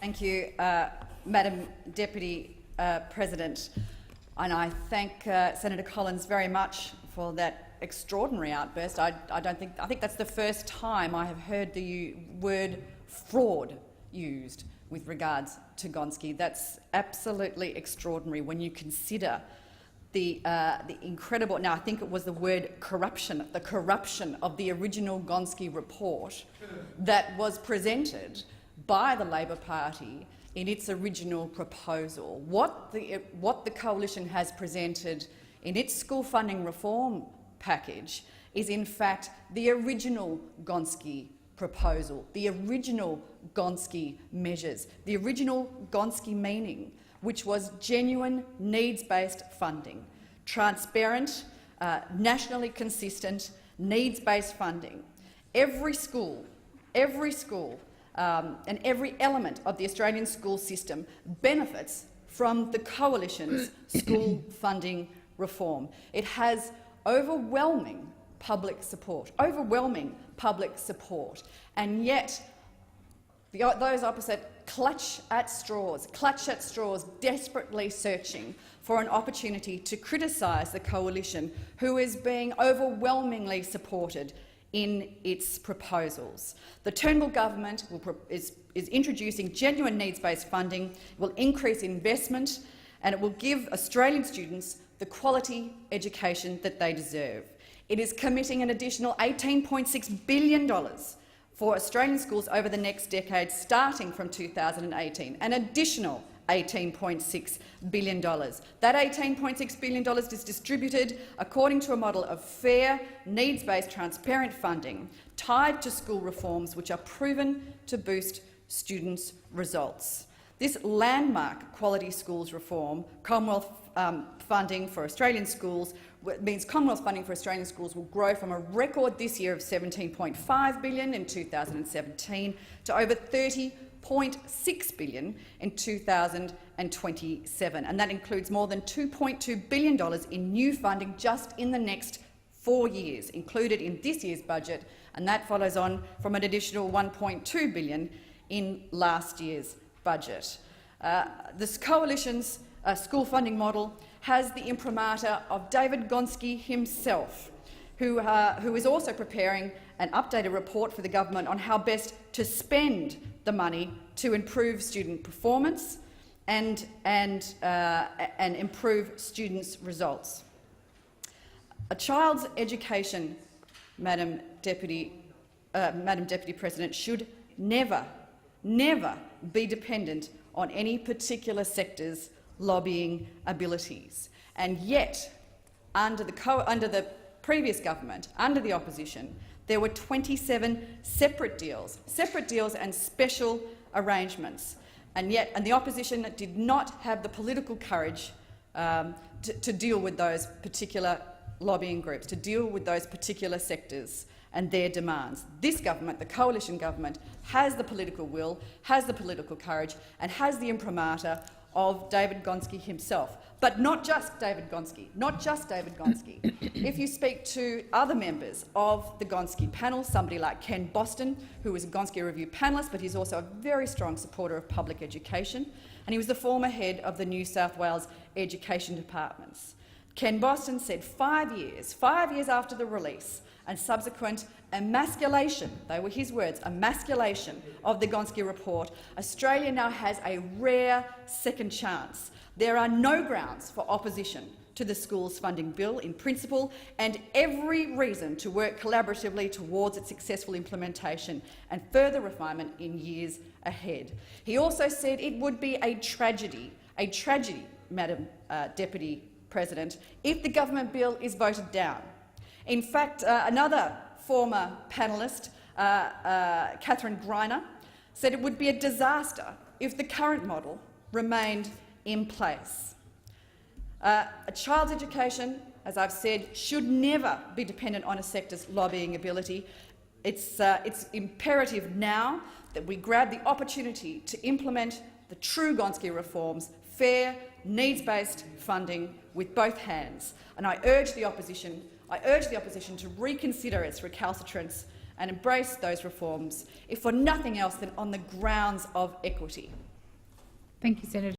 Thank you, Madam Deputy President, and I thank Senator Collins very much for that extraordinary outburst. I think that's the first time I have heard the word fraud used with regards to Gonski. That's absolutely extraordinary when you consider the incredible. Now, I think it was the word corruption, the corruption of the original Gonski report that was presented by the Labor Party in its original proposal. What the coalition has presented in its school funding reform package is in fact the original Gonski proposal, the original Gonski measures, the original Gonski meaning, which was genuine needs-based funding, transparent, nationally consistent, needs-based funding. Every school and every element of the Australian school system benefits from the Coalition's school funding reform. It has overwhelming public support, and yet those opposite clutch at straws, desperately searching for an opportunity to criticise the Coalition, who is being overwhelmingly supported in its proposals. The Turnbull government is introducing genuine needs-based funding, will increase investment, and it will give Australian students the quality education that they deserve. It is committing an additional $18.6 billion for Australian schools over the next decade, starting from 2018, an additional $18.6 billion. That $18.6 billion is distributed according to a model of fair, needs-based, transparent funding tied to school reforms which are proven to boost students' results. This landmark quality schools reform, Commonwealth funding for Australian schools, means Commonwealth funding for Australian schools will grow from a record this year of $17.5 billion in 2017 to over $30.6 billion in 2027, and that includes more than $2.2 billion in new funding just in the next 4 years, included in this year's budget, and that follows on from an additional $1.2 billion in last year's budget. This Coalition's school funding model has the imprimatur of David Gonski himself, who is also preparing an updated report for the government on how best to spend the money to improve student performance and improve students' results. A child's education, Madam Deputy President, should never be dependent on any particular sector's lobbying abilities. And yet, under the previous government, under the opposition, there were 27 separate deals and special arrangements. And the opposition did not have the political courage to deal with those particular lobbying groups, to deal with those particular sectors and their demands. This government, the Coalition government, has the political will, has the political courage, and has the imprimatur of David Gonski himself. But not just David Gonski. If you speak to other members of the Gonski panel, somebody like Ken Boston, who was a Gonski Review panellist, but he's also a very strong supporter of public education, and he was the former head of the New South Wales Education Departments. Ken Boston said 5 years after the release and subsequent emasculation, they were his words, emasculation of the Gonski report, Australia now has a rare second chance. There are no grounds for opposition to the schools funding bill in principle, and every reason to work collaboratively towards its successful implementation and further refinement in years ahead. He also said it would be a tragedy, Madam Deputy President, if the government bill is voted down. In fact, another former panellist, Catherine Greiner, said it would be a disaster if the current model remained in place. A child's education, as I've said, should never be dependent on a sector's lobbying ability. It's imperative now that we grab the opportunity to implement the true Gonski reforms, fair, needs-based funding with both hands. And I urge the opposition to reconsider its recalcitrance and embrace those reforms, if for nothing else than on the grounds of equity. Thank you, Senator